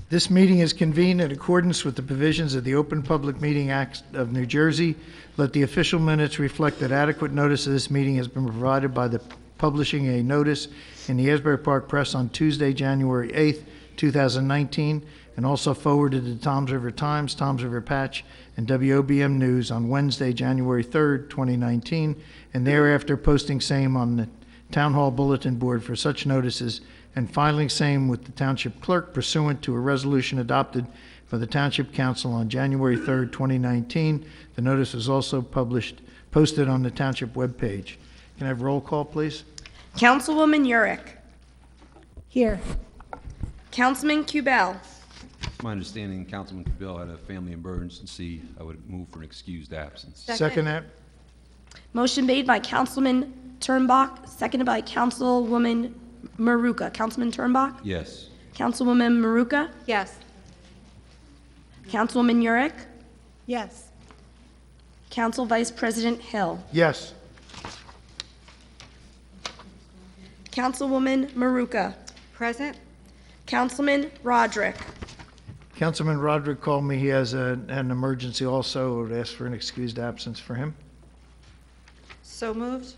This meeting is convened in accordance with the provisions of the Open Public Meeting Act of New Jersey. Let the official minutes reflect that adequate notice of this meeting has been provided by the publishing a notice in the Asbury Park Press on Tuesday, January 8th, 2019, and also forwarded to the Toms River Times, Toms River Patch, and WOBM News on Wednesday, January 3rd, 2019, and thereafter posting same on the Town Hall Bulletin Board for such notices and filing same with the Township Clerk pursuant to a resolution adopted by the Township Council on January 3rd, 2019. The notice was also posted on the Township webpage. Can I have roll call, please? Councilwoman Yurick. Here. Councilman Kubel. My understanding, Councilman Cabill had a family emergency. I would move for an excused absence. Second that. Motion made by Councilman Turnbach, seconded by Councilwoman Maruka. Councilman Turnbach? Yes. Councilwoman Maruka? Yes. Councilwoman Yurick? Yes. Council Vice President Hill? Yes. Councilwoman Maruka? Present? Councilman Roderick? Councilman Roderick called me. He has an emergency also. I would ask for an excused absence for him. So moved?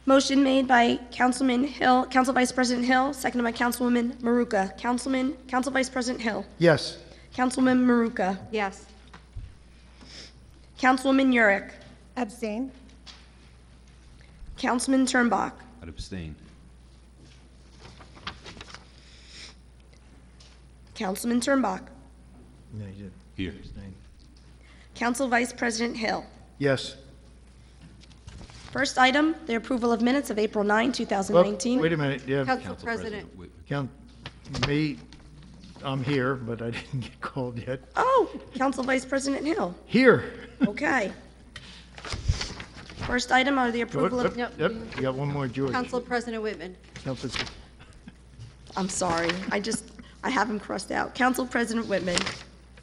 Motion made by Councilman Hill, Council Vice President Hill, seconded by Councilwoman Maruka. Council Vice President Hill? Yes. Councilwoman Maruka? Yes. Councilwoman Yurick? Abstain? Councilman Turnbach? I'd abstain. Councilman Turnbach? No, you did. Here. Council Vice President Hill? Yes. First item, the approval of minutes of April 9, 2019. Wait a minute. Yeah. Council President. Count me. I'm here, but I didn't get called yet. Oh, Council Vice President Hill. Here. Okay. First item are the approval of, Yep. You got one more, George. Council President Whitman. Council- I'm sorry, I have him crossed out. Council President Whitman.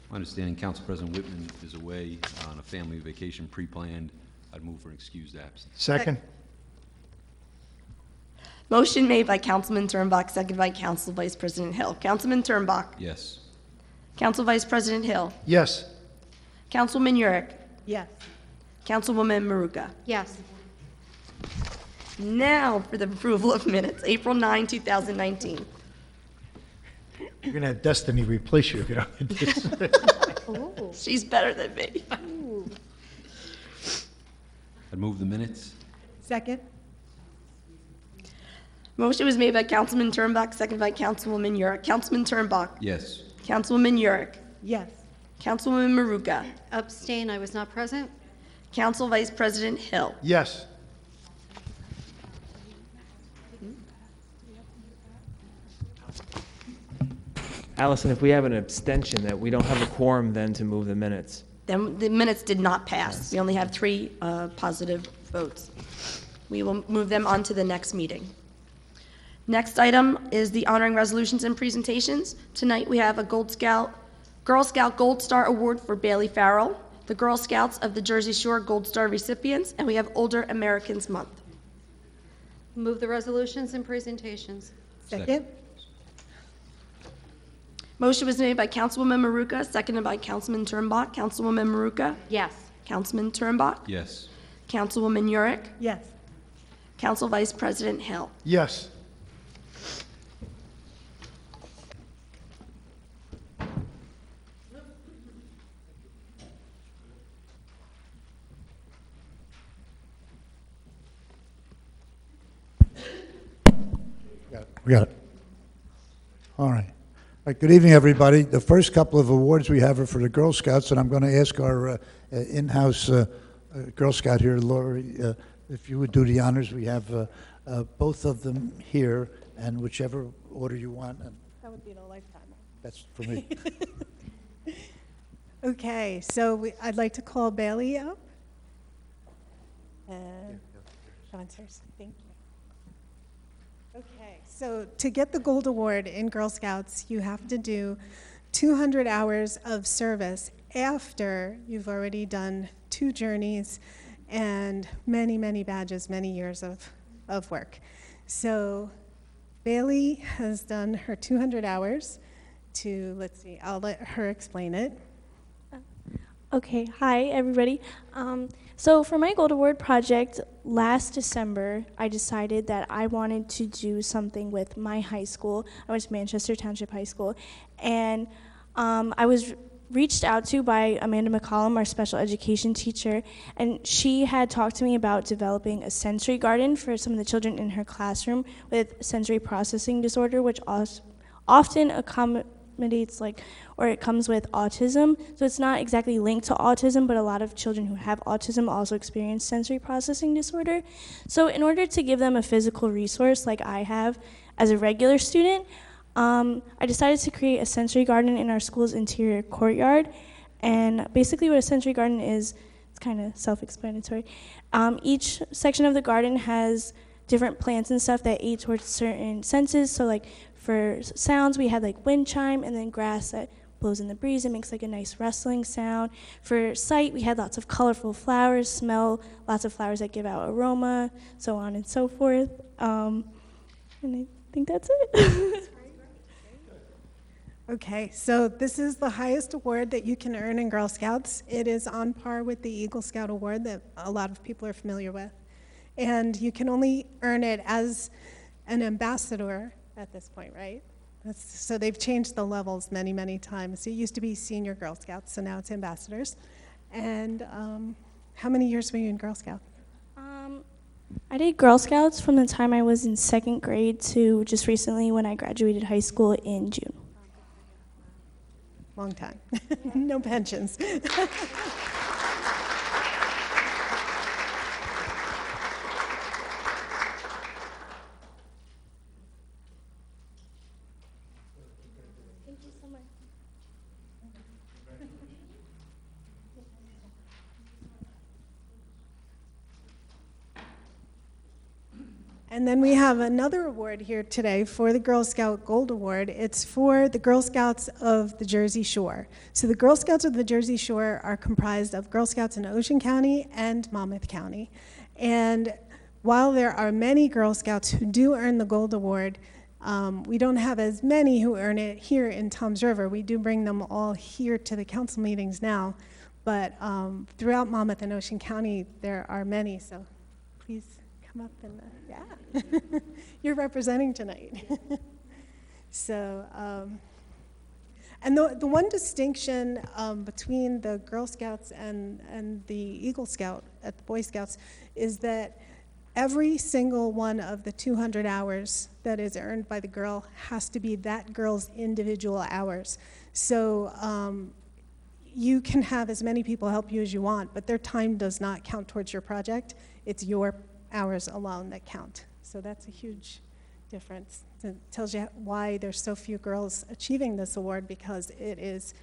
My understanding, Council President Whitman is away on a family vacation pre-planned. I'd move for an excused absence. Second. Motion made by Councilman Turnbach, seconded by Council Vice President Hill. Councilman Turnbach. Yes. Council Vice President Hill. Yes. Councilman Yurick. Yes. Councilwoman Maruka. Yes. Now for the approval of minutes, April 9, 2019. You're going to have Destiny replace you if you don't get this. Oh. She's better than me. I'd move the minutes. Second? Motion was made by Councilman Turnbach, seconded by Councilwoman Yurick. Councilman Turnbach. Yes. Councilwoman Yurick. Yes. Councilwoman Maruka. Abstain, I was not present. Council Vice President Hill. Yes. Allison, if we have an abstention, that we don't have a quorum then to move the minutes. Then the minutes did not pass. We only have 3 positive votes. We will move them on to the next meeting. Next item is the honoring resolutions and presentations. Tonight we have a Girl Scout Gold Star Award for Bailey Farrell, the Girl Scouts of the Jersey Shore Gold Star recipients, and we have Older Americans Month. Move the resolutions and presentations. Second? Motion was made by Councilwoman Maruka, seconded by Councilman Turnbach. Councilwoman Maruka? Yes. Councilman Turnbach? Yes. Councilwoman Yurick? Yes. Council Vice President Hill. Yes. We got it. All right. All right. Good evening, everybody. The first couple of awards we have are for the Girl Scouts, and I'm going to ask our in-house Girl Scout here, Lori, if you would do the honors. We have both of them here, and whichever order you want. And That would be in a lifetime. that's for me. Okay, so I'd like to call Bailey up. And sponsors, thank you. Okay, so to get the Gold Award in Girl Scouts, you have to do 200 hours of service after you've already done 2 journeys and many, many badges, many years of work. So Bailey has done her 200 hours, to, let's see, I'll let her explain it. Okay, hi everybody. So for my Gold Award project, last December, I decided that I wanted to do something with my high school. I went to Manchester Township High School, and I was reached out to by Amanda McCollum, our special education teacher, and she had talked to me about developing a sensory garden for some of the children in her classroom with sensory processing disorder, which often accommodates or it comes with autism. So it's not exactly linked to autism, but a lot of children who have autism also experience sensory processing disorder. So in order to give them a physical resource like I have as a regular student, I decided to create a sensory garden in our school's interior courtyard. And basically what a sensory garden is, it's kind of self-explanatory. Each section of the garden has different plants and stuff that aid towards certain senses. So like for sounds, we had like wind chime, and then grass that blows in the breeze and makes like a nice rustling sound. For sight, we had lots of colorful flowers, smell, lots of flowers that give out aroma, so on and so forth. And I think that's it. Okay, so this is the highest award that you can earn in Girl Scouts. It is on par with the Eagle Scout Award that a lot of people are familiar with. And you can only earn it as an ambassador at this point, right? So they've changed the levels many, many times. It used to be senior Girl Scouts, so now it's ambassadors. And how many years were you in Girl Scouts? I did Girl Scouts from the time I was in 2nd grade to just recently when I graduated high school in June. Long time. No pensions. Thank you so much. And then we have another award here today for the Girl Scout Gold Award. It's for the Girl Scouts of the Jersey Shore. So the Girl Scouts of the Jersey Shore are comprised of Girl Scouts in Ocean County and Monmouth County. And while there are many Girl Scouts who do earn the Gold Award, we don't have as many who earn it here in Toms River. We do bring them all here to the council meetings now, but throughout Monmouth and Ocean County, there are many, so please come up and, yeah, you're representing tonight. So, and the one distinction between the Girl Scouts and the Eagle Scout at the Boy Scouts is that every single one of the 200 hours that is earned by the girl has to be that girl's individual hours. So you can have as many people help you as you want, but their time does not count towards your project. It's your hours alone that count. So that's a huge difference. It tells you why there's so few girls achieving this award, because it is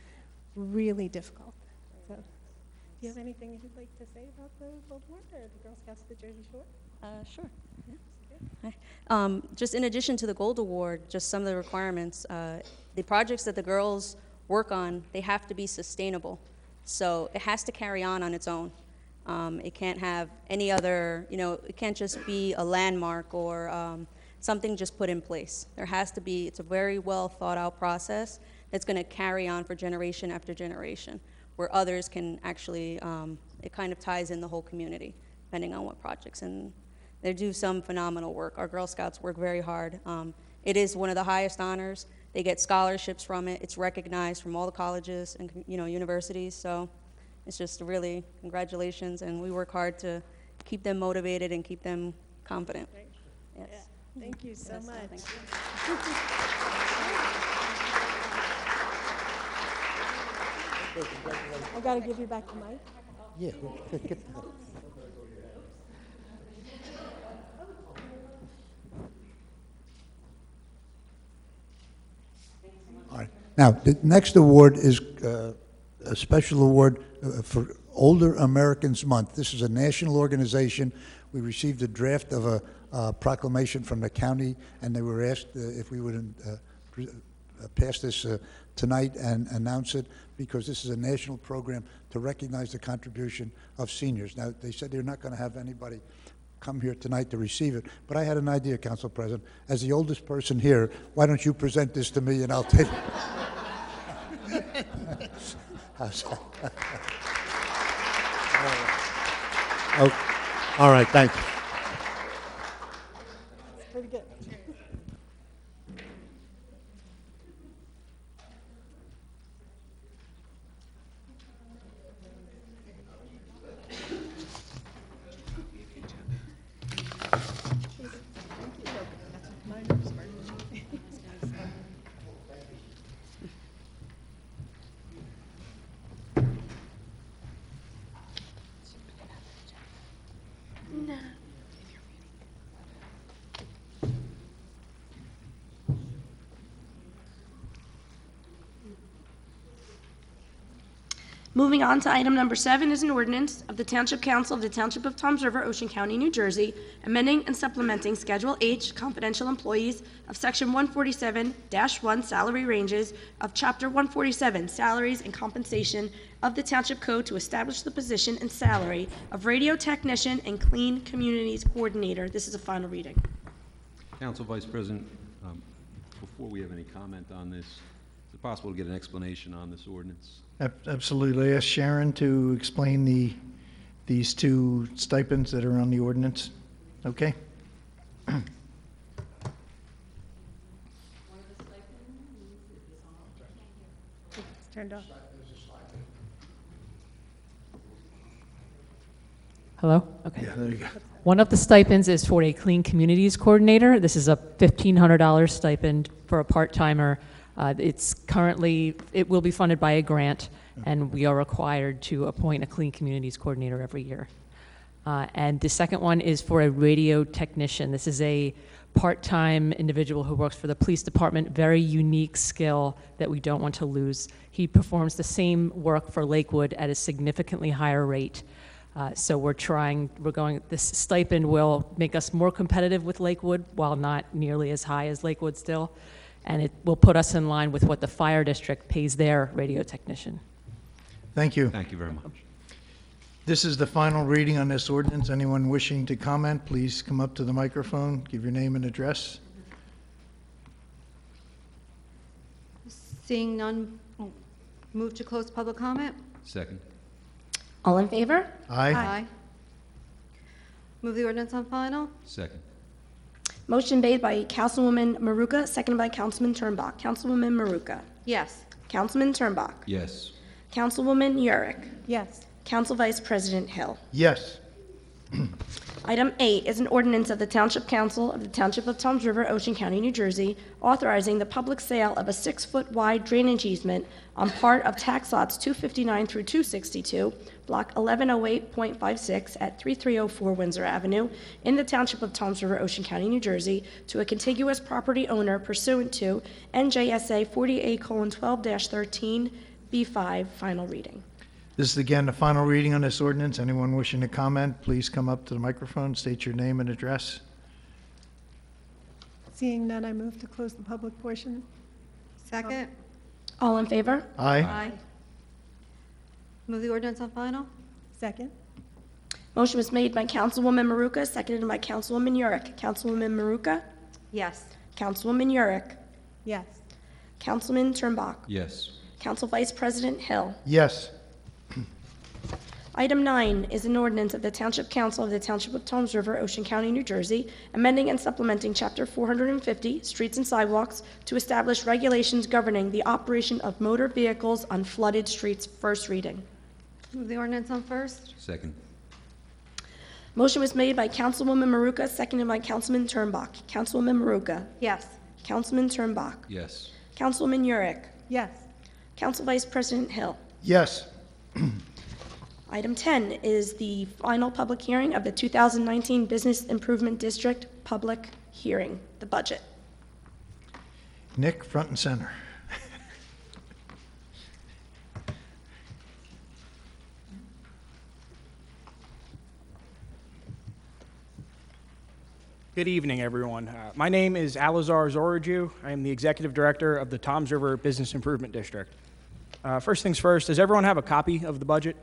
really difficult. So, do you have anything you'd like to say about the Gold Award or the Girl Scouts of the Jersey Shore? Sure. Hi. Just in addition to the Gold Award, just some of the requirements, the projects that the girls work on, they have to be sustainable. So it has to carry on its own. It can't have any other, it can't just be a landmark or something just put in place. There has to be, it's a very well thought out process that's going to carry on for generation after generation, where others can actually, it kind of ties in the whole community, depending on what projects. And they do some phenomenal work. Our Girl Scouts work very hard. It is one of the highest honors. They get scholarships from it. It's recognized from all the colleges and universities. So it's just really congratulations, and we work hard to keep them motivated and keep them confident. Yes. Yeah. Thank you so much. Thank you. I got to give you back the mic. Yeah. All right. Now, the next award is a special award for Older Americans Month. This is a national organization. We received a draft of a proclamation from the county, and they were asked if we would pass this tonight and announce it, because this is a national program to recognize the contribution of seniors. Now, they said they're not going to have anybody come here tonight to receive it, but I had an idea, Council President. As the oldest person here, why don't you present this to me and I'll take it? How's that? Oh, all right, thank you. Pretty good. Moving on to item number 7 is an ordinance of the Township Council of the Township of Toms River, Ocean County, New Jersey, amending and supplementing Schedule H, confidential employees of Section 147-1 salary ranges of Chapter 147, salaries and compensation of the Township Code to establish the position and salary of radio technician and clean communities coordinator. This is a final reading. Council Vice President, before we have any comment on this, is it possible to get an explanation on this ordinance? Absolutely. Ask Sharon to explain these two stipends that are on the ordinance. Okay? It's turned off. Hello? Okay. Yeah, there you go. One of the stipends is for a Clean Communities Coordinator. This is a $1,500 stipend for a part-timer. It will be funded by a grant, and we are required to appoint a Clean Communities Coordinator every year. And the second one is for a radio technician. This is a part-time individual who works for the police department, very unique skill that we don't want to lose. He performs the same work for Lakewood at a significantly higher rate. So this stipend will make us more competitive with Lakewood while not nearly as high as Lakewood still. And it will put us in line with what the fire district pays their radio technician. Thank you. Thank you very much. This is the final reading on this ordinance. Anyone wishing to comment, please come up to the microphone, give your name and address. Seeing none, move to close public comment. Second. All in favor? Aye. Move the ordinance on final. Second. Motion made by Councilwoman Maruka, seconded by Councilman Turnbach. Councilwoman Maruka. Yes. Councilman Turnbach. Yes. Councilwoman Yurick. Yes. Council Vice President Hill. Yes. Item 8 is an ordinance of the Township Council of the Township of Toms River, Ocean County, New Jersey, authorizing the public sale of a 6-foot-wide drainage easement on part of tax lots 259 through 262, Block 1108.56 at 3304 Windsor Avenue, in the Township of Toms River, Ocean County, New Jersey, to a contiguous property owner pursuant to NJSA 48:12-13B5, final reading. This is again the final reading on this ordinance. Anyone wishing to comment, please come up to the microphone, state your name and address. Seeing none, I move to close the public portion. Second. All in favor? Aye. Move the ordinance on final. Second. Motion was made by Councilwoman Maruka, seconded by Councilwoman Yurick. Councilwoman Maruka? Yes. Councilwoman Yurick? Yes. Councilman Turnbach? Yes. Council Vice President Hill? Yes. Item 9 is an ordinance of the Township Council of the Township of Toms River, Ocean County, New Jersey, amending and supplementing Chapter 450, Streets and Sidewalks, to establish regulations governing the operation of motor vehicles on flooded streets. First reading. Move the ordinance on first. Second. Motion was made by Councilwoman Maruka, seconded by Councilman Turnbach. Councilwoman Maruka. Yes. Councilman Turnbach. Yes. Councilwoman Yurick. Yes. Council Vice President Hill. Yes. Item 10 is the final public hearing of the 2019 Business Improvement District public hearing, the budget. Nick, front and center. Good evening, everyone. My name is Alazar Zoraju. I am the Executive Director of the Toms River Business Improvement District. First things first, does everyone have a copy of the budget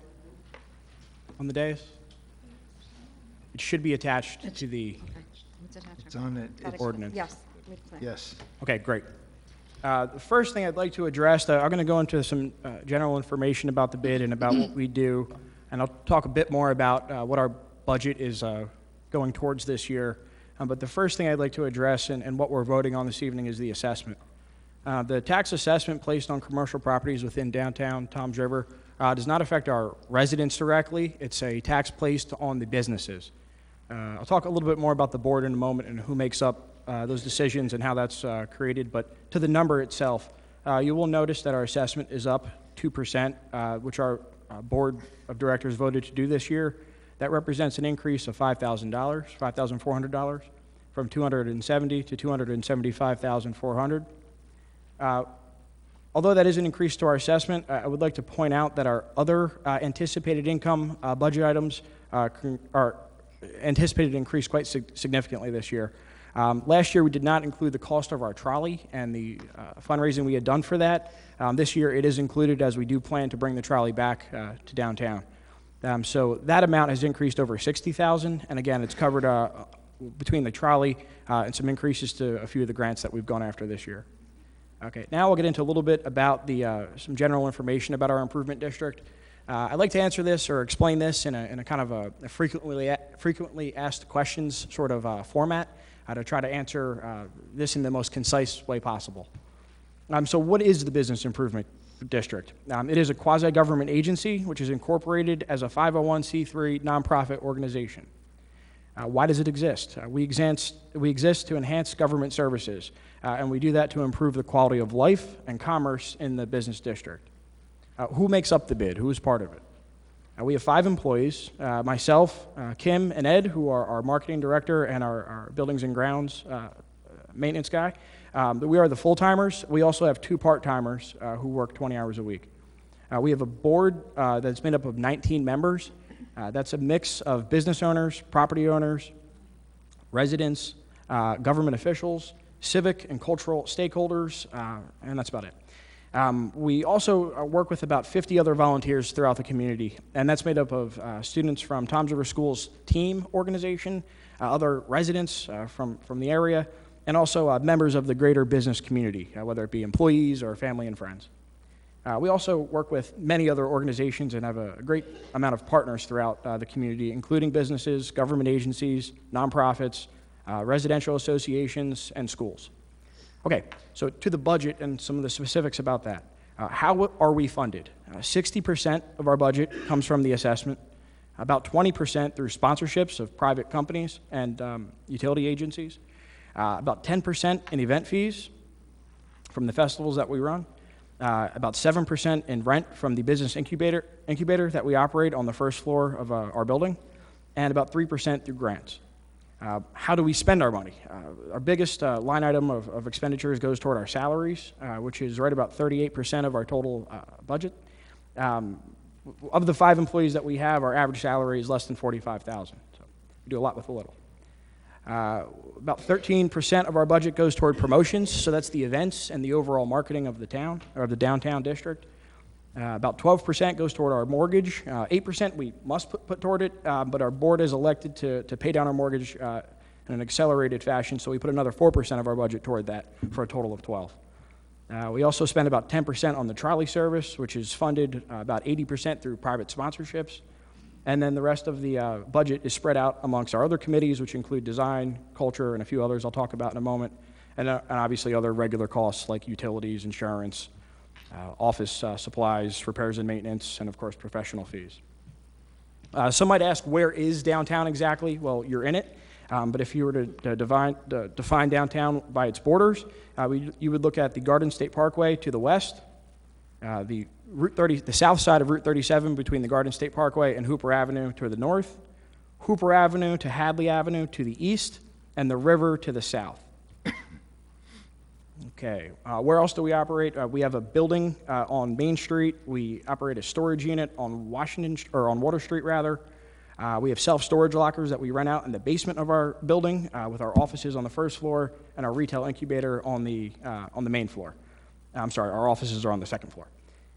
on the dais? It should be attached to the It's on it. It's- ordinance. Yes. Yes. Okay, great. The first thing I'd like to address, I'm going to go into some general information about the bid and about what we do, and I'll talk a bit more about what our budget is going towards this year. But the first thing I'd like to address and what we're voting on this evening is the assessment. The tax assessment placed on commercial properties within downtown Toms River does not affect our residents directly. It's a tax placed on the businesses. I'll talk a little bit more about the board in a moment and who makes up those decisions and how that's created, but to the number itself, you will notice that our assessment is up 2%, which our board of directors voted to do this year. That represents an increase of $5,000, $5,400, from $270,000 to $275,400. Although that is an increase to our assessment, I would like to point out that our other anticipated income budget items are anticipated to increase quite significantly this year. Last year, we did not include the cost of our trolley and the fundraising we had done for that. This year, it is included as we do plan to bring the trolley back to downtown. So that amount has increased over $60,000, and again, it's covered between the trolley and some increases to a few of the grants that we've gone after this year. Okay, now we'll get into a little bit about some general information about our improvement district. I'd like to answer this or explain this in a kind of a frequently asked questions sort of format to try to answer this in the most concise way possible. So what is the Business Improvement District? It is a quasi-government agency which is incorporated as a 501c3 nonprofit organization. Why does it exist? We exist to enhance government services, and we do that to improve the quality of life and commerce in the business district. Who makes up the bid? Who is part of it? We have 5 employees, myself, Kim, and Ed, who are our marketing director and our buildings and grounds maintenance guy. We are the full-timers. We also have 2 part-timers who work 20 hours a week. We have a board that's made up of 19 members. That's a mix of business owners, property owners, residents, government officials, civic and cultural stakeholders, and that's about it. We also work with about 50 other volunteers throughout the community, and that's made up of students from Toms River Schools team organization, other residents from the area, and also members of the greater business community, whether it be employees or family and friends. We also work with many other organizations and have a great amount of partners throughout the community, including businesses, government agencies, nonprofits, residential associations, and schools. Okay, so to the budget and some of the specifics about that. How are we funded? 60% of our budget comes from the assessment, about 20% through sponsorships of private companies and utility agencies, about 10% in event fees from the festivals that we run, about 7% in rent from the business incubator that we operate on the first floor of our building, and about 3% through grants. How do we spend our money? Our biggest line item of expenditures goes toward our salaries, which is right about 38% of our total budget. Of the 5 employees that we have, our average salary is less than $45,000, so we do a lot with a little. About 13% of our budget goes toward promotions, so that's the events and the overall marketing of the town, or the downtown district. About 12% goes toward our mortgage. 8% we must put toward it, but our board has elected to pay down our mortgage in an accelerated fashion, so we put another 4% of our budget toward that for a total of 12%. We also spend about 10% on the trolley service, which is funded about 80% through private sponsorships. And then the rest of the budget is spread out amongst our other committees, which include design, culture, and a few others I'll talk about in a moment, and obviously other regular costs like utilities, insurance, office supplies, repairs and maintenance, and of course professional fees. Some might ask, where is downtown exactly? Well, you're in it, but if you were to define downtown by its borders, you would look at the Garden State Parkway to the west, the south side of Route 37 between the Garden State Parkway and Hooper Avenue to the north, Hooper Avenue to Hadley Avenue to the east, and the river to the south. Okay, where else do we operate? We have a building on Main Street. We operate a storage unit on Water Street rather. We have self-storage lockers that we rent out in the basement of our building with our offices on the first floor and our retail incubator on the main floor. I'm sorry, our offices are on the second floor.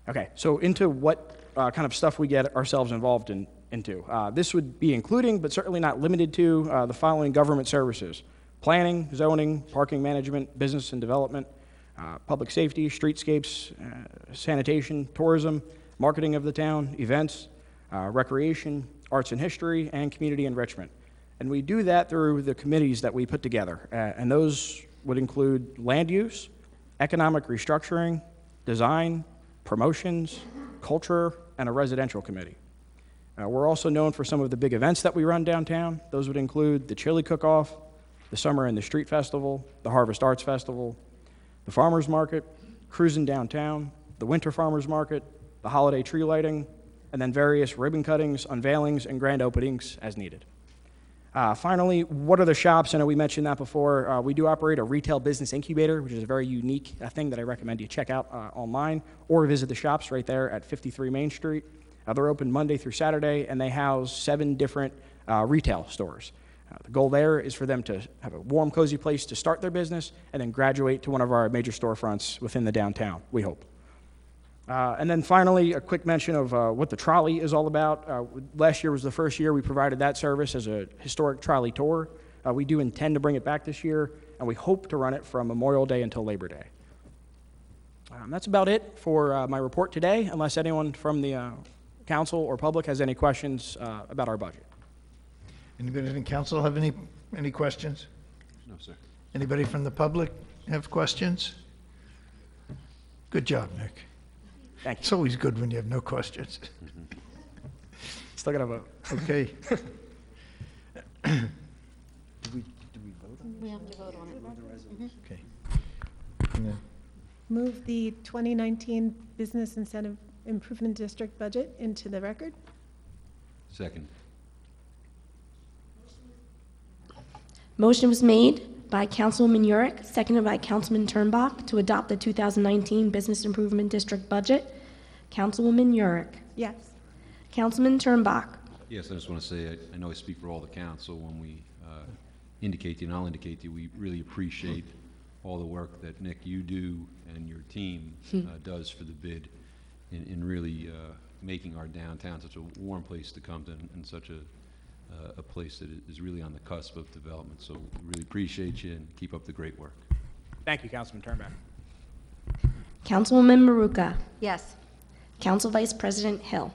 Okay, so into what kind of stuff we get ourselves involved into. This would be including, but certainly not limited to, the following government services: planning, zoning, parking management, business and development, public safety, streetscapes, sanitation, tourism, marketing of the town, events, recreation, arts and history, and community enrichment. And we do that through the committees that we put together. And those would include land use, economic restructuring, design, promotions, culture, and a residential committee. We're also known for some of the big events that we run downtown. Those would include the Chili Cook-Off, the Summer in the Street Festival, the Harvest Arts Festival, the Farmers Market, Cruising Downtown, the Winter Farmers Market, the holiday tree lighting, and then various ribbon cuttings, unveilings, and grand openings as needed. Finally, what are the shops? I know we mentioned that before. We do operate a retail business incubator, which is a very unique thing that I recommend you check out online or visit the shops right there at 53 Main Street. They're open Monday through Saturday, and they house 7 different retail stores. The goal there is for them to have a warm, cozy place to start their business and then graduate to one of our major storefronts within the downtown, we hope. And then finally, a quick mention of what the trolley is all about. Last year was the first year we provided that service as a historic trolley tour. We do intend to bring it back this year, and we hope to run it from Memorial Day until Labor Day. That's about it for my report today, unless anyone from the council or public has any questions about our budget. Anybody in council have any questions? No, sir. Anybody from the public have questions? Good job, Nick. Thank It's you. always good when you have no questions. Still got to vote. Okay. We have to vote on it. Okay. And then- Move the 2019 Business Incentive Improvement District budget into the record. Second. Motion was made by Councilwoman Yurick, seconded by Councilman Turnbach, to adopt the 2019 Business Improvement District budget. Councilwoman Yurick. Yes. Councilman Turnbach. Yes, I just want to say, I know I speak for all the council when we indicate to you, and I'll indicate to you, we really appreciate all the work that, Nick, you do and your team does for the bid in really making our downtown such a warm place to come to and such a place that is really on the cusp of development. So we really appreciate you and keep up the great work. Thank you, Councilman Turnback. Councilwoman Maruka. Yes. Council Vice President Hill.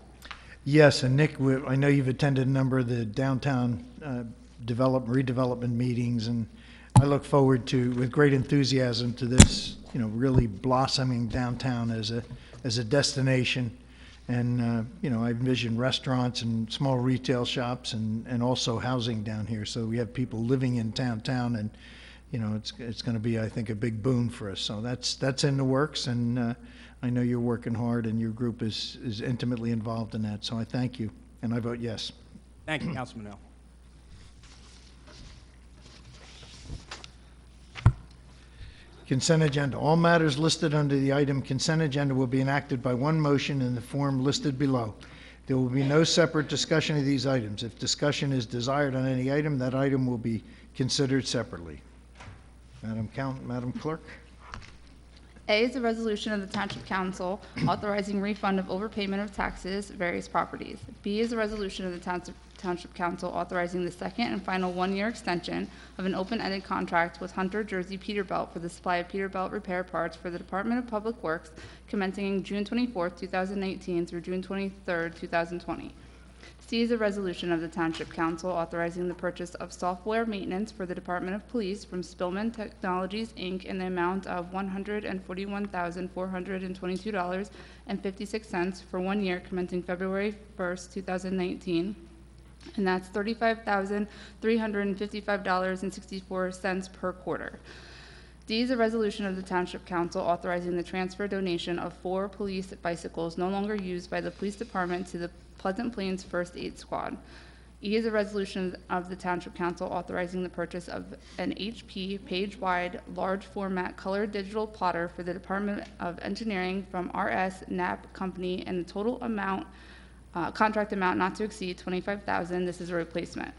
Yes, and Nick, I know you've attended a number of the downtown redevelopment meetings, and I look forward to, with great enthusiasm, to this, really blossoming downtown as a destination. And, I envision restaurants and small retail shops and also housing down here. So we have people living in downtown, and, it's going to be, I think, a big boon for us. So that's in the works, and I know you're working hard, and your group is intimately involved in that. So I thank you, and I vote yes. Thank you, Councilman Hill. Consent agenda. All matters listed under the item consent agenda will be enacted by one motion in the form listed below. There will be no separate discussion of these items. If discussion is desired on any item, that item will be considered separately. Madam Clerk? A is a resolution of the Township Council authorizing refund of overpayment of taxes, various properties. B is a resolution of the Township Council authorizing the second and final one-year extension of an open-ended contract with Hunter Jersey Peterbilt for the supply of Peterbilt repair parts for the Department of Public Works commencing June 24, 2018 through June 23, 2020. C is a resolution of the Township Council authorizing the purchase of software maintenance for the Department of Police from Spillman Technologies, Inc. in the amount of $141,422.56 for 1 year commencing February 1st, 2019. And that's $35,355.64 per quarter. D is a resolution of the Township Council authorizing the transfer donation of 4 police bicycles no longer used by the police department to the Pleasant Plains First Aid Squad. E is a resolution of the Township Council authorizing the purchase of an HP page-wide, large format color digital plotter for the Department of Engineering from RS Knapp Company and the total amount, contract amount not to exceed $25,000. This is a replacement.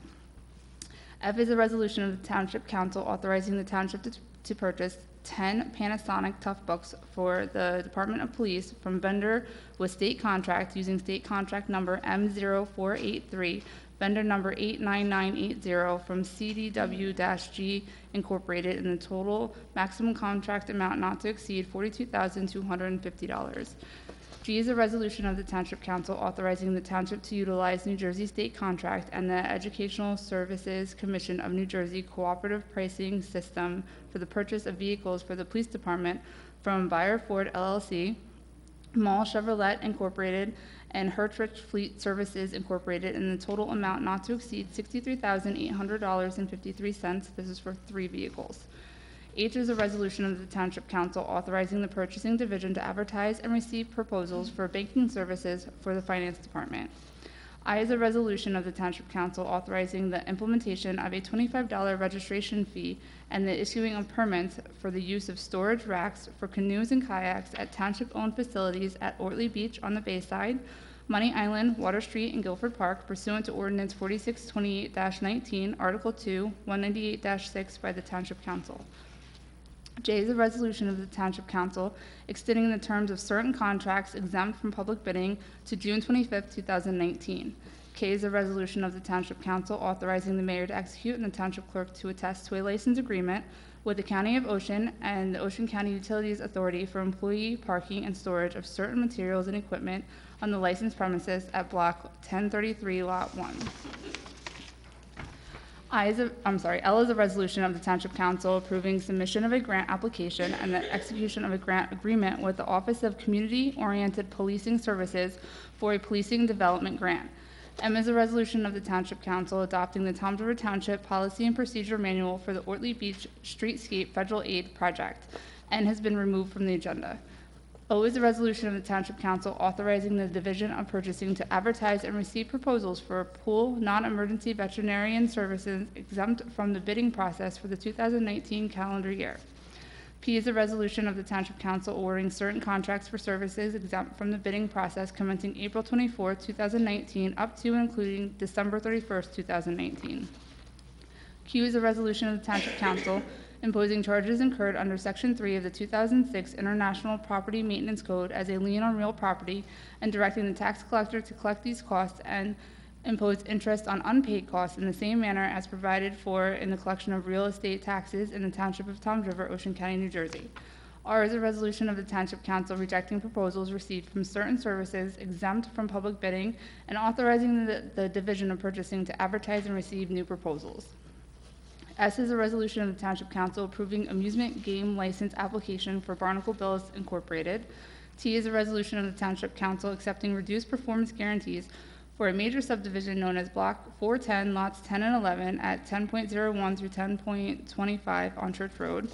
F is a resolution of the Township Council authorizing the township to purchase 10 Panasonic Toughbooks for the Department of Police from vendor with state contract using state contract number M0483 vendor number 89980 from CDW-G Incorporated in the total maximum contract amount not to exceed $42,250. G is a resolution of the Township Council authorizing the township to utilize New Jersey state contract and the Educational Services Commission of New Jersey cooperative pricing system for the purchase of vehicles for the police department from Buyer Ford LLC, Mall Chevrolet Incorporated, and Hertrich Fleet Services Incorporated in the total amount not to exceed $63,800.53. This is for 3 vehicles. H is a resolution of the Township Council authorizing the purchasing division to advertise and receive proposals for banking services for the Finance Department. I is a resolution of the Township Council authorizing the implementation of a $25 registration fee and the issuing of permits for the use of storage racks for canoes and kayaks at Township-owned facilities at Ortley Beach on the Bayside, Money Island, Water Street, and Guilford Park pursuant to Ordinance 4628-19, Article 2, 198-6 by the Township Council. J is a resolution of the Township Council extending the terms of certain contracts exempt from public bidding to June 25, 2019. K is a resolution of the Township Council authorizing the mayor to execute and the township clerk to attest to a license agreement with the County of Ocean and the Ocean County Utilities Authority for employee parking and storage of certain materials and equipment on the licensed premises at Block 1033, Lot 1. L is a resolution of the Township Council approving submission of a grant application and the execution of a grant agreement with the Office of Community-Oriented Policing Services for a policing development grant. M is a resolution of the Township Council adopting the Toms River Township Policy and Procedure Manual for the Ortley Beach Streetscape Federal Aid Project. N has been removed from the agenda. O is a resolution of the Township Council authorizing the Division of Purchasing to advertise and receive proposals for pool non-emergency veterinarian services exempt from the bidding process for the 2019 calendar year. P is a resolution of the Township Council awarding certain contracts for services exempt from the bidding process commencing April 24, 2019, up to and including December 31, 2019. Q is a resolution of the Township Council imposing charges incurred under Section 3 of the 2006 International Property Maintenance Code as a lien on real property and directing the tax collector to collect these costs and impose interest on unpaid costs in the same manner as provided for in the collection of real estate taxes in the Township of Toms River, Ocean County, New Jersey. R is a resolution of the Township Council rejecting proposals received from certain services exempt from public bidding and authorizing the Division of Purchasing to advertise and receive new proposals. S is a resolution of the Township Council approving amusement game license application for Barnacle Bills Incorporated. T is a resolution of the Township Council accepting reduced performance guarantees for a major subdivision known as Block 410, lots 10 and 11 at 10.01 through 10.25 on Church Road.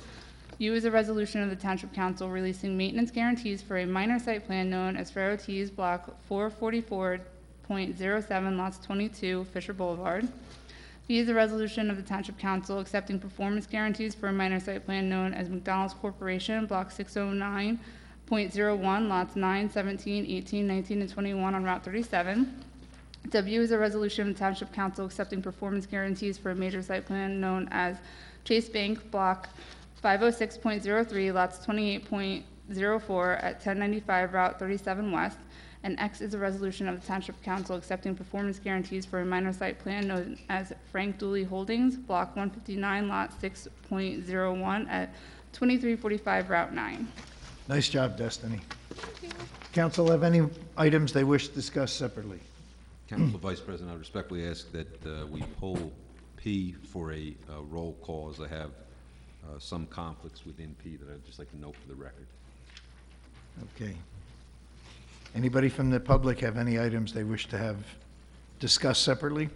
U is a resolution of the Township Council releasing maintenance guarantees for a minor site plan known as Pharaoh T's Block 444.07, lots 22, Fisher Boulevard. V is a resolution of the Township Council accepting performance guarantees for a minor site plan known as McDonald's Corporation, Block 609.01, lots 9, 17, 18, 19, and 21 on Route 37. W is a resolution of the Township Council accepting performance guarantees for a major site plan known as Chase Bank, Block 506.03, lots 28.04 at 1095 Route 37 West. And X is a resolution of the Township Council accepting performance guarantees for a minor site plan known as Frank Dooley Holdings, Block 159, Lot 6.01 at 2345 Route 9. Nice job, Destiny. Council have any items they wish to discuss separately? Council Vice President, I respectfully ask that we pull P for a roll call, as I have some conflicts within P that I'd just like to note for the record. Okay. Anybody from the public have any items they wish to have discussed separately?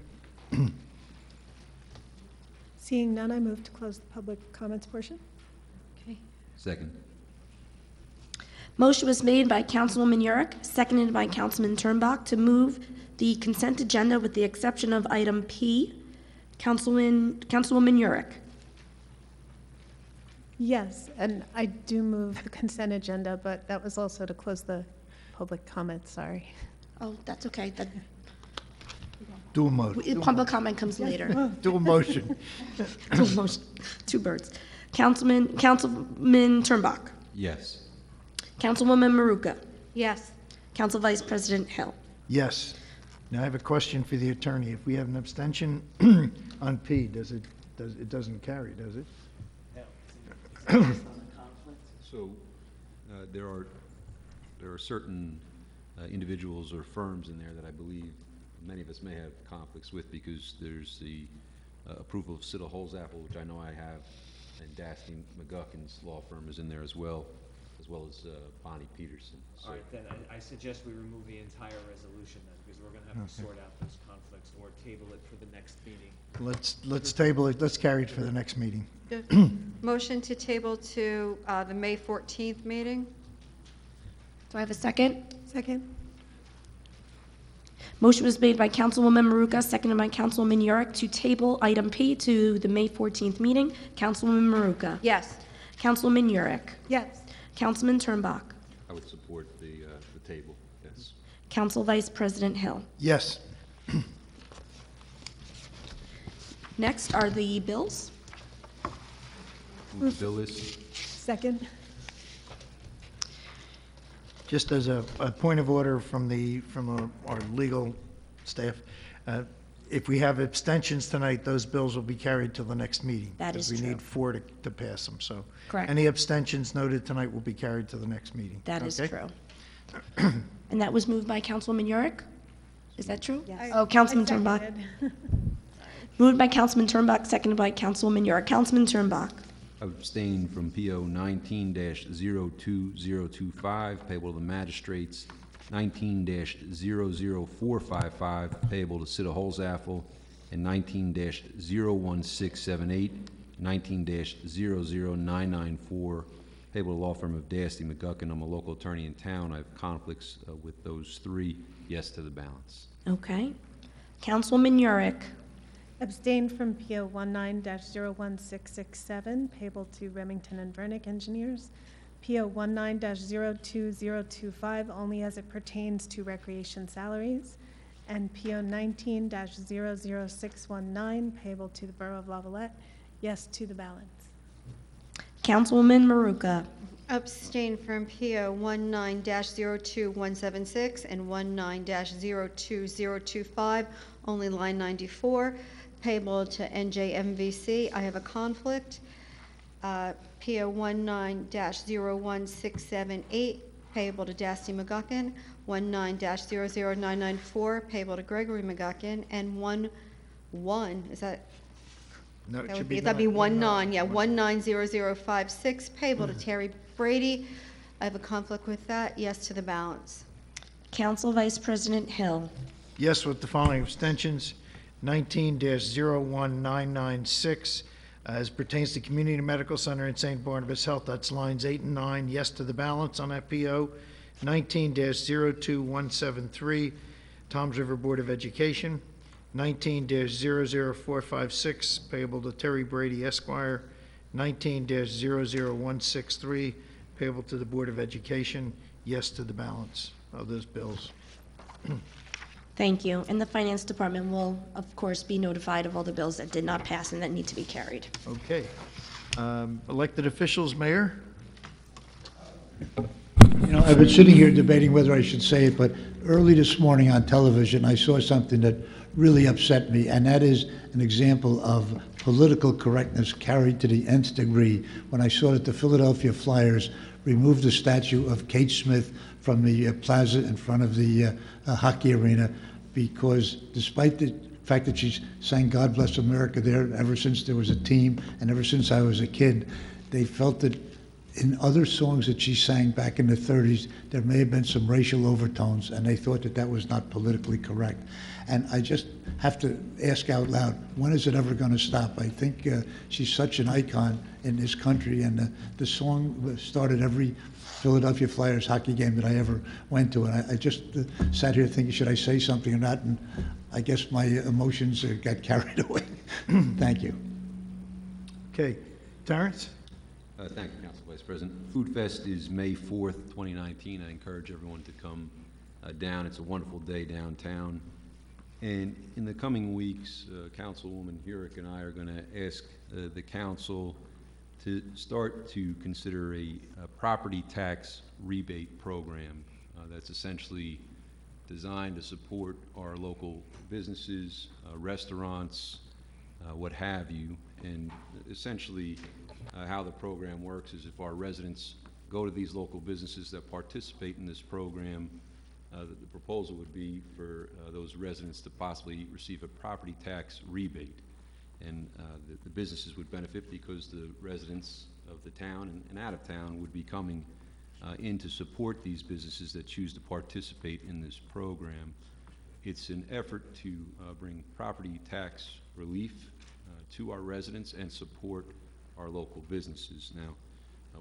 Seeing none, I move to close the public comments portion. Okay. Second. Motion was made by Councilwoman Yurick, seconded by Councilman Turnbach to move the consent agenda with the exception of item P. Councilwoman Yurick. Yes, and I do move the consent agenda, but that was also to close the public comment, sorry. Oh, that's okay. Dual motion. Public comment comes later. Dual motion. Dual motion. Two birds. Councilman Turnbach. Yes. Councilwoman Maruka. Yes. Council Vice President Hill. Yes. Now, I have a question for the attorney. If we have an abstention on P, it doesn't carry, does it? So, there are certain individuals or firms in there that I believe many of us may have conflicts with, because there's the approval of Siddle Holzapfel, which I know I have, and Daphne McGuckin's law firm is in there as well as Bonnie Peterson. So, All right, then I suggest we remove the entire resolution then, because we're gonna have to sort out those conflicts, or table it for the next meeting. Let's table it, let's carry it for the next meeting. Motion to table to the May 14th meeting? Do I have a second? Second? Motion was made by Councilwoman Maruka, seconded by Councilwoman Yurick to table item P to the May 14th meeting. Councilwoman Maruka. Yes. Councilwoman Yurick. Yes. Councilman Turnbach. I would support the table, yes. Council Vice President Hill. Yes. Next are the bills. Move the bill list. Second? Just as a point of order from our legal staff, if we have abstentions tonight, those bills will be carried till the next meeting. That is because we true. need 4 to pass them, so. Correct. Any abstentions noted tonight will be carried to the next meeting. That is Okay? true. And that was moved by Councilwoman Yurick? Is that true? Yes. Oh, Councilman Turnbach. Moved by Councilman Turnbach, seconded by Councilwoman Yurick. Councilman Turnbach. Abstain from PO 19-02025, payable to the magistrates, 19-00455, payable to Siddle Holzapfel, and 19-01678, 19-00994, payable to law firm of Dasty McGuckin. I'm a local attorney in town. I have conflicts with those three. Yes to the balance. Okay. Councilwoman Yurick. Abstain from PO 19-01667, payable to Remington and Vernick Engineers. PO 19-02025, only as it pertains to recreation salaries. And PO 19-00619, payable to the Borough of Lavallette. Yes to the balance. Councilwoman Maruka. Abstain from PO 19-02176 and 19-02025, only line 94, payable to NJMVC. I have a conflict. PO 19-01678, payable to Dasty McGuckin. 19-00994, payable to Gregory McGuckin. And 11, is that? No, it That should would be be, that'd be 19, yeah, 19. 190056, payable to Terry Brady. I have a conflict with that. Yes to the balance. Council Vice President Hill. Yes, with the following abstentions. 19-01996, as pertains to Community Medical Center in St. Barnabas Health, that's lines 8 and 9. Yes to the balance on that PO. 19-02173, Toms River Board of Education. 19-00456, payable to Terry Brady Esquire. 19-00163, payable to the Board of Education. Yes to the balance of those bills. Thank you. And the Finance Department will, of course, be notified of all the bills that did not pass and that need to be carried. Okay. Elected officials, Mayor? You know, I've been sitting here debating whether I should say it, but early this morning on television, I saw something that really upset me, and that is an example of political correctness carried to the nth degree when I saw that the Philadelphia Flyers removed the statue of Kate Smith from the plaza in front of the hockey arena, because despite the fact that she sang God Bless America there ever since there was a team and ever since I was a kid, they felt that in other songs that she sang back in the 30s, there may have been some racial overtones, and they thought that that was not politically correct. And I just have to ask out loud, when is it ever going to stop? I think she's such an icon in this country, and the song started every Philadelphia Flyers hockey game that I ever went to, and I just sat here thinking, should I say something or not? And I guess my emotions got carried away. Thank you. Okay. Terrence? Thank you, Council Vice President. Food Fest is May 4th, 2019. I encourage everyone to come down. It's a wonderful day downtown. And in the coming weeks, Councilwoman Hurick and I are going to ask the council to start to consider a property tax rebate program that's essentially designed to support our local businesses, restaurants, what have you. And essentially, how the program works is if our residents go to these local businesses that participate in this program, the proposal would be for those residents to possibly receive a property tax rebate. And the businesses would benefit because the residents of the town and out of town would be coming in to support these businesses that choose to participate in this program. It's an effort to bring property tax relief to our residents and support our local businesses. Now,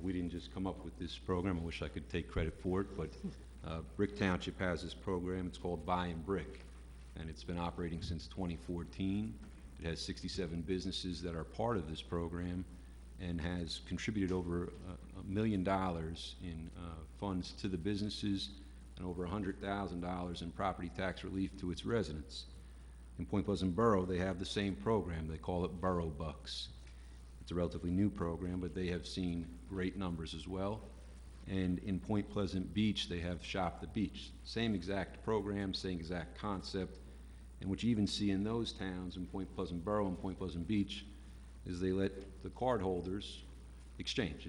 we didn't just come up with this program. I wish I could take credit for it, but Brick Township has this program. It's called Buy and Brick, and it's been operating since 2014. It has 67 businesses that are part of this program and has contributed over $1 million in funds to the businesses and over $100,000 in property tax relief to its residents. In Point Pleasant Borough, they have the same program. They call it Borough Bucks. It's a relatively new program, but they have seen great numbers as well. And in Point Pleasant Beach, they have Shop the Beach. Same exact program, same exact concept. And what you even see in those towns, in Point Pleasant Borough and Point Pleasant Beach, is they let the card holders exchange.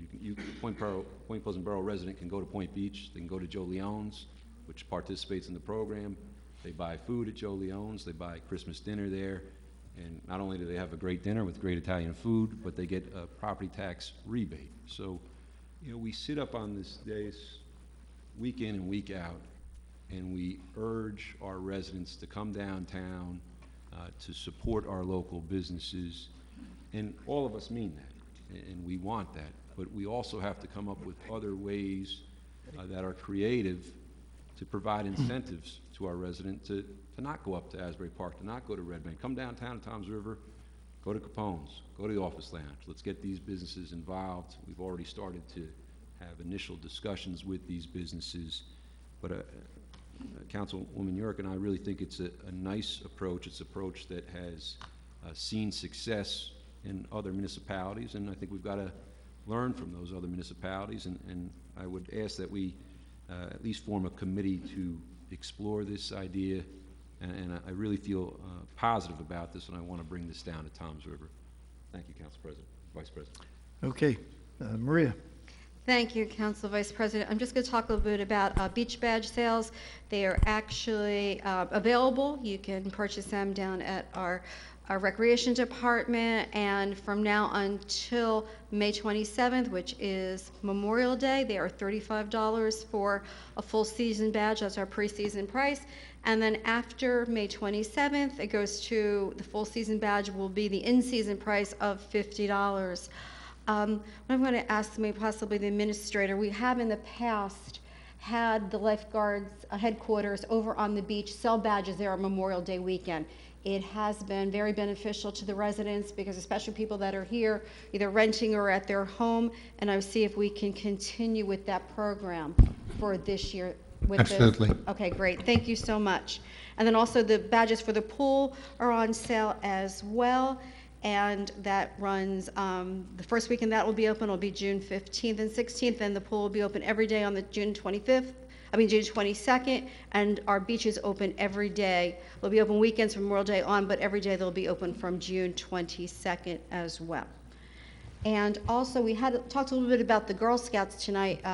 Point Pleasant Borough resident can go to Point Beach, they can go to Joe Leone's, which participates in the program. They buy food at Joe Leone's, they buy Christmas dinner there, and not only do they have a great dinner with great Italian food, but they get a property tax rebate. So, you know, we sit up on this dais week in and week out, and we urge our residents to come downtown to support our local businesses, and all of us mean that, and we want that, but we also have to come up with other ways that are creative to provide incentives to our resident to not go up to Asbury Park, to not go to Red Bank. Come downtown to Toms River, go to Capone's, go to the Office Lounge. Let's get these businesses involved. We've already started to have initial discussions with these businesses, but Councilwoman York and I really think it's a nice approach. It's an approach that has seen success in other municipalities, and I think we've got to learn from those other municipalities, and I would ask that we at least form a committee to explore this idea, and I really feel positive about this, and I want to bring this down to Toms River. Thank you, Council President, Vice President. Okay, Maria. Thank you, Council Vice President. I'm just going to talk a little bit about beach badge sales. They are actually available. You can purchase them down at our Recreation Department, and from now until May 27th, which is Memorial Day, they are $35 for a full season badge. That's our preseason price. And then after May 27th, it goes to the full season badge will be the in-season price of $50. I'm going to ask maybe possibly the administrator. We have in the past had the lifeguards headquarters over on the beach sell badges there on Memorial Day weekend. It has been very beneficial to the residents because especially people that are here either renting or at their home, and I will see if we can continue with that program for this year. Absolutely. Okay, great. Thank you so much. And then also the badges for the pool are on sale as well. And that runs, the first weekend that will be open will be June 15th and 16th, and the pool will be open every day on the June 22nd, and our beach is open every day. They'll be open weekends from Memorial Day on, but every day they'll be open from June 22nd as well. And also, we had talked a little bit about the Girl Scouts tonight.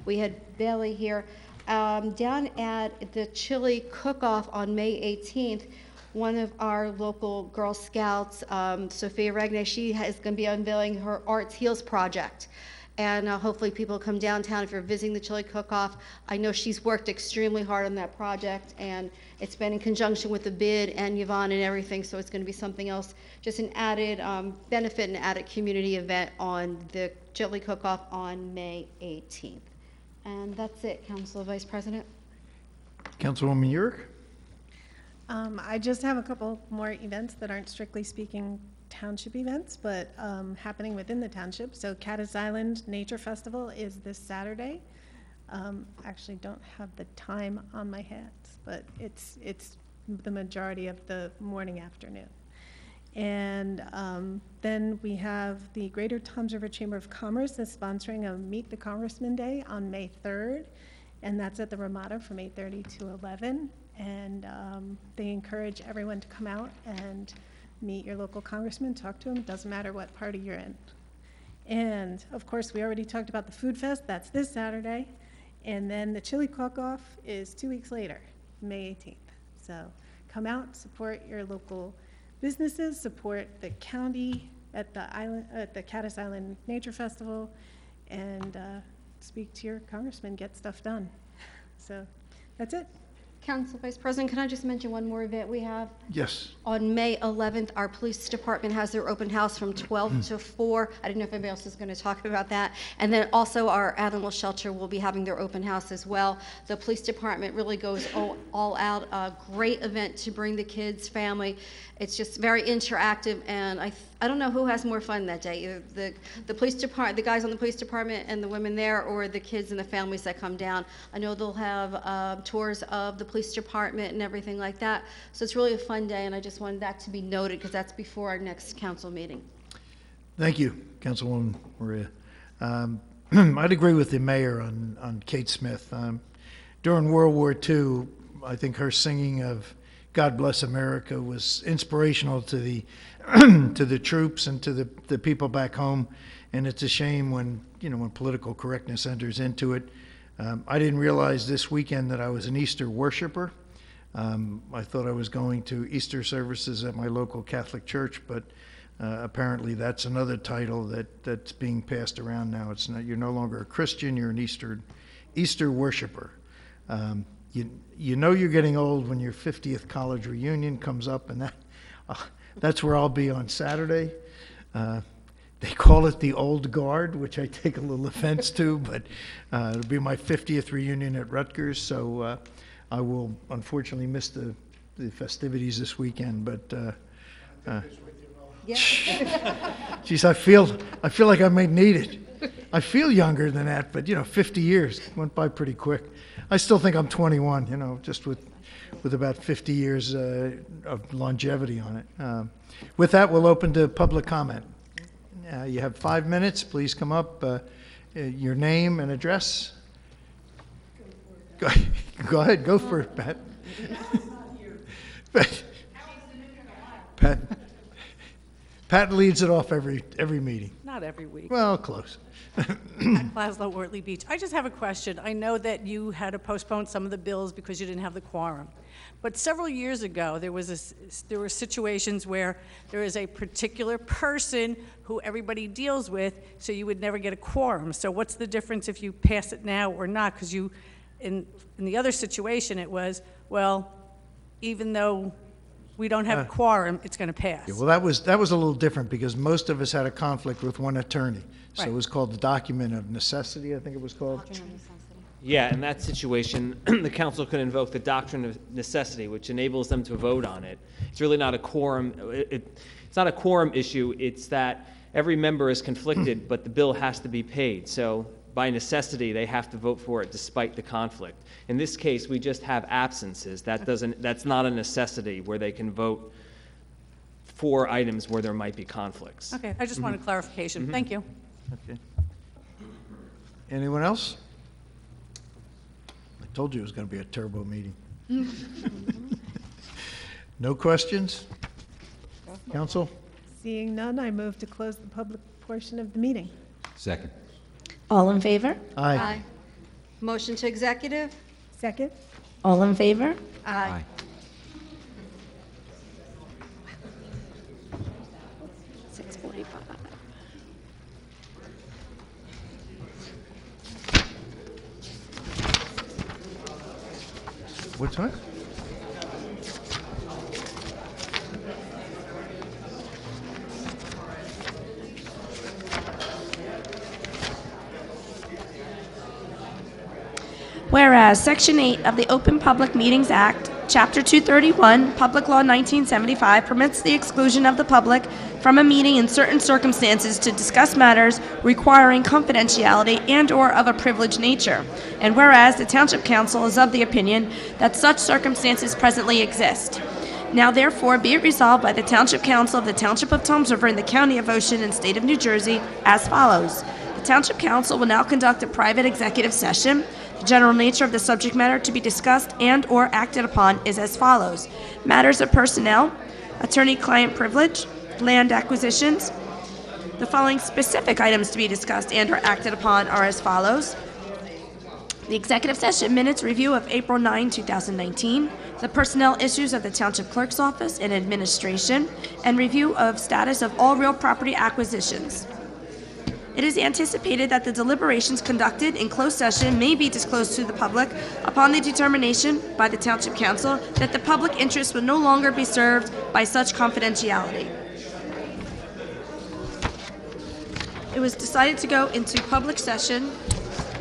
We had Bailey here. Down at the chili cook-off on May 18th, one of our local Girl Scouts, Sophia Regne, she is going to be unveiling her Arts Heals project. And hopefully people come downtown if you're visiting the chili cook-off. I know she's worked extremely hard on that project, and it's been in conjunction with the bid and Yvonne and everything, so it's going to be something else, just an added benefit and added community event on the chili cook-off on May 18th. And that's it, Council Vice President. Councilwoman York? I just have a couple more events that aren't strictly speaking township events, but happening within the township. So Caddis Island Nature Festival is this Saturday. Actually don't have the time on my hands, but it's the majority of the morning afternoon. And then we have the Greater Toms River Chamber of Commerce is sponsoring a Meet the Congressman Day on May 3rd, and that's at the Ramada from 8:30 to 11. And they encourage everyone to come out and meet your local congressman, talk to him. It doesn't matter what party you're in. And of course, we already talked about the Food Fest. That's this Saturday. And then the Chili Cook-Off is 2 weeks later, May 18th. So come out, support your local businesses, support the county at the island, at the Caddis Island Nature Festival, and speak to your congressman, get stuff done. So that's it. Council Vice President, can I just mention one more event we have? Yes. On May 11th, our police department has their open house from 12 to 4. I didn't know if anybody else was going to talk about that. And then also our animal shelter will be having their open house as well. The police department really goes all out. A great event to bring the kids, family. It's just very interactive, and I don't know who has more fun that day, either the police department, the guys on the police department and the women there, or the kids and the families that come down. I know they'll have tours of the police department and everything like that. So it's really a fun day, and I just wanted that to be noted because that's before our next council meeting. Thank you, Councilwoman Maria. I'd agree with the mayor on Kate Smith. During World War II, I think her singing of God Bless America was inspirational to the to the troops and to the people back home. And it's a shame when political correctness enters into it. I didn't realize this weekend that I was an Easter worshiper. I thought I was going to Easter services at my local Catholic church, but apparently that's another title that's being passed around now. It's not, you're no longer a Christian, you're an Easter worshiper. You know you're getting old when your 50th college reunion comes up, and that's where I'll be on Saturday. They call it the Old Guard, which I take a little offense to, but it'll be my 50th reunion at Rutgers, so I will unfortunately miss the festivities this weekend, but geez, I feel like I may need it. I feel younger than that, but 50 years went by pretty quick. I still think I'm 21, just with about 50 years of longevity on it. With that, we'll open to public comment. You have 5 minutes. Please come up. Your name and address. Go ahead. Go for it, Pat. Pat leads it off every meeting. Not every week. Well, close. At Glasgow Wortley Beach. I just have a question. I know that you had to postpone some of the bills because you didn't have the quorum. But several years ago, there were situations where there is a particular person who everybody deals with, so you would never get a quorum. So what's the difference if you pass it now or not? Because in the other situation, it was, well, even though we don't have a quorum, it's going to pass. Yeah, well, that was a little different because most of us had a conflict with one attorney. So Right. It was called the document of necessity, I think it was called. Yeah, in that situation, the council could invoke the doctrine of necessity, which enables them to vote on it. It's really not a quorum. It's not a quorum issue. It's that every member is conflicted, but the bill has to be paid. So by necessity, they have to vote for it despite the conflict. In this case, we just have absences. That's not a necessity where they can vote for items where there might be conflicts. Okay, I just wanted clarification. Thank you. Okay. Anyone else? I told you it was going to be a turbo meeting. No questions? Council? Seeing none, I move to close the public portion of the meeting. Second. All in favor? Aye. Motion to executive? Second? All in favor? Aye. 6:45. What time? Whereas Section 8 of the Open Public Meetings Act, Chapter 231, Public Law 1975 permits the exclusion of the public from a meeting in certain circumstances to discuss matters requiring confidentiality and/or of a privileged nature. And whereas the Township Council is of the opinion that such circumstances presently exist. Now therefore be it resolved by the Township Council of the Township of Toms River in the County of Ocean and State of New Jersey as follows. The Township Council will now conduct a private executive session. The general nature of the subject matter to be discussed and/or acted upon is as follows. Matters of personnel, attorney-client privilege, land acquisitions. The following specific items to be discussed and/or acted upon are as follows. The executive session minutes review of April 9, 2019, the personnel issues of the Township Clerk's Office and Administration, and review of status of all real property acquisitions. It is anticipated that the deliberations conducted in closed session may be disclosed to the public upon the determination by the Township Council that the public interest will no longer be served by such confidentiality. It was decided to go into public session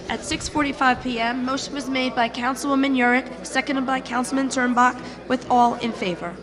at 6:45 p.m. Motion was made by Councilwoman Yurick, seconded by Councilman Turnbach, with all in favor.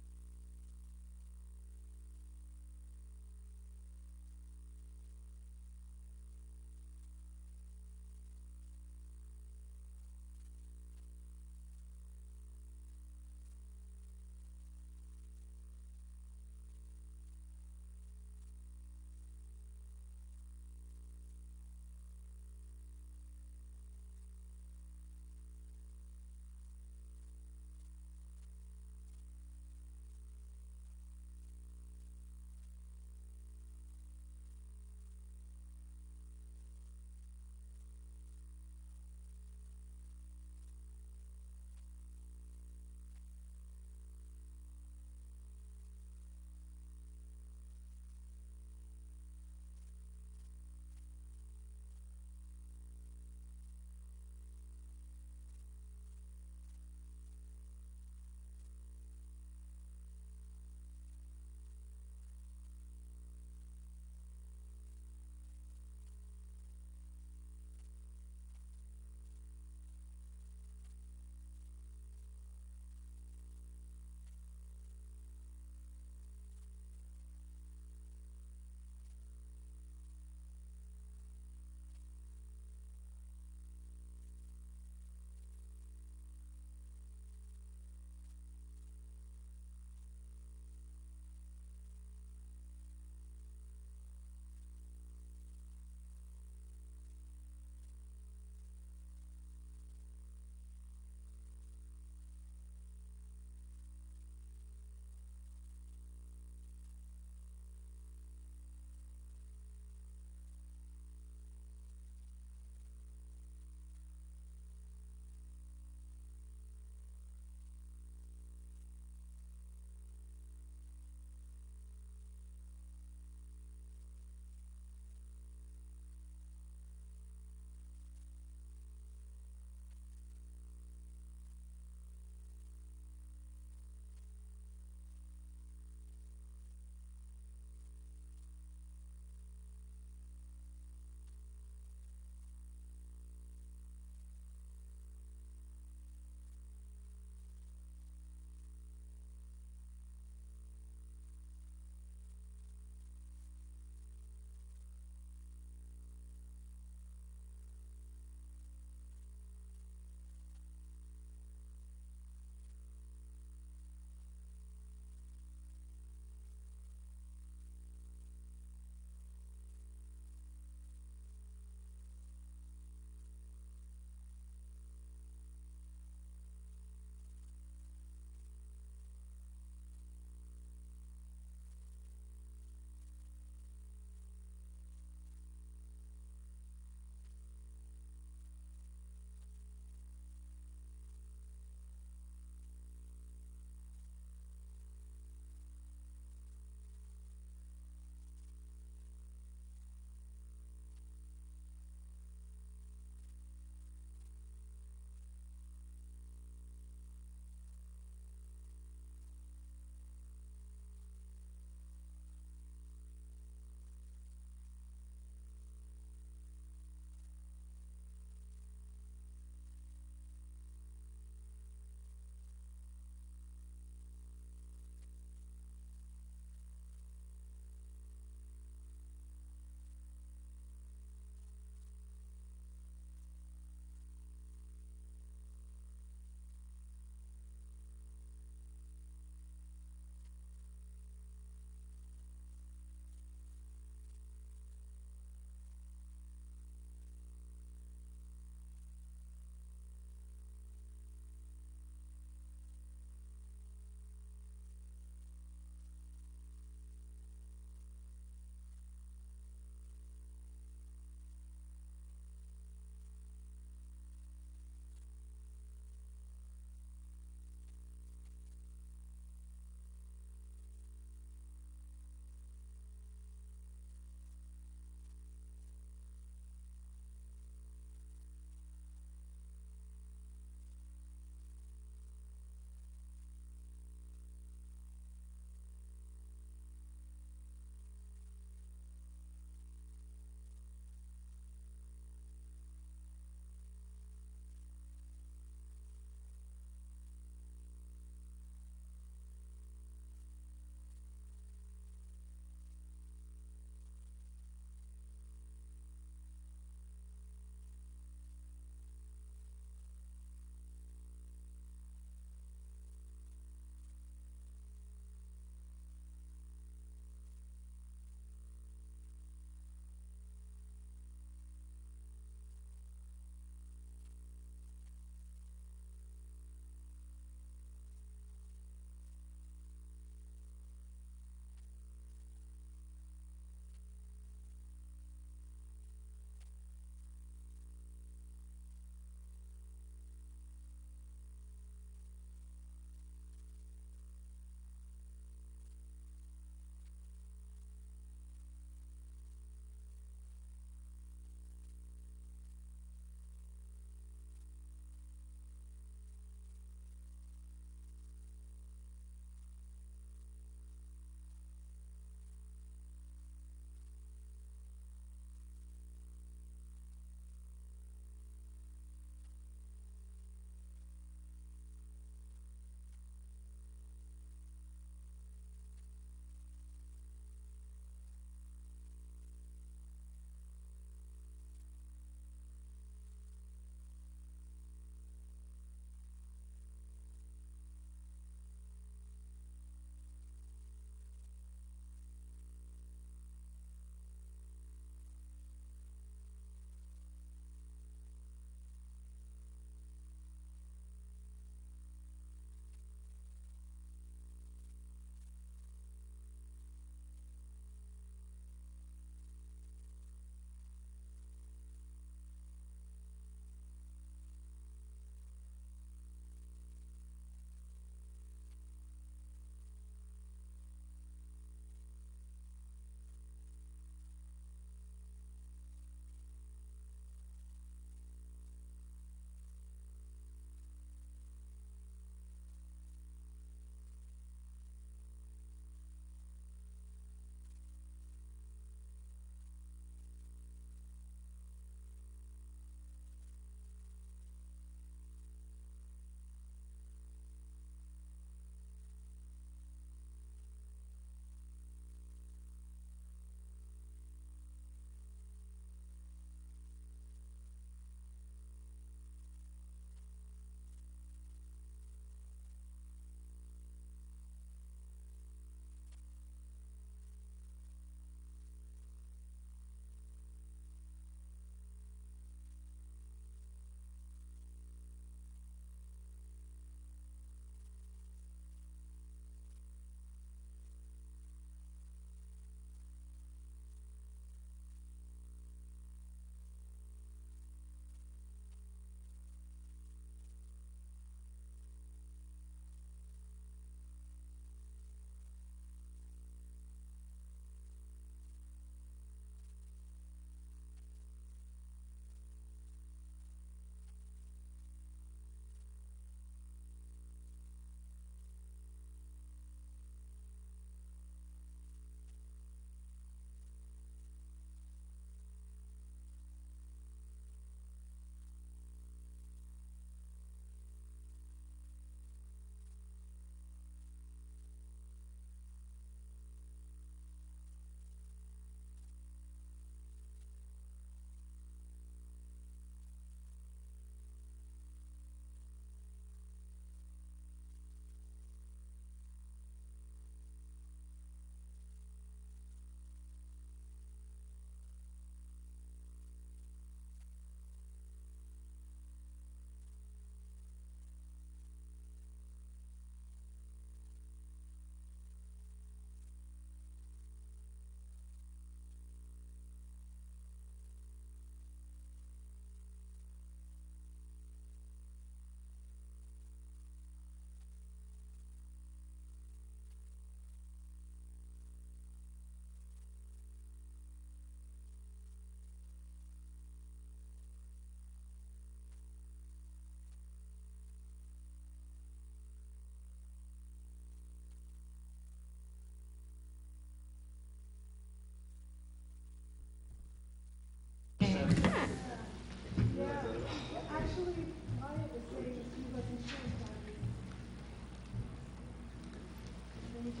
Motion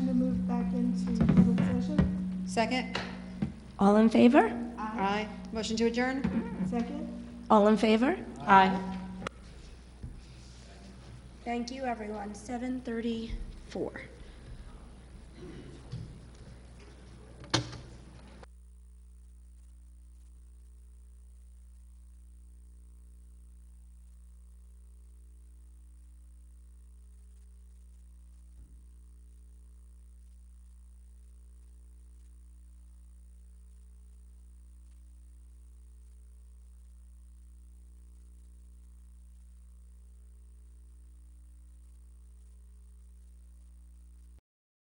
to move back into public session. Second? All in favor? Aye. Motion to adjourn? Second. All in favor? Aye. Thank you, everyone. 7:34.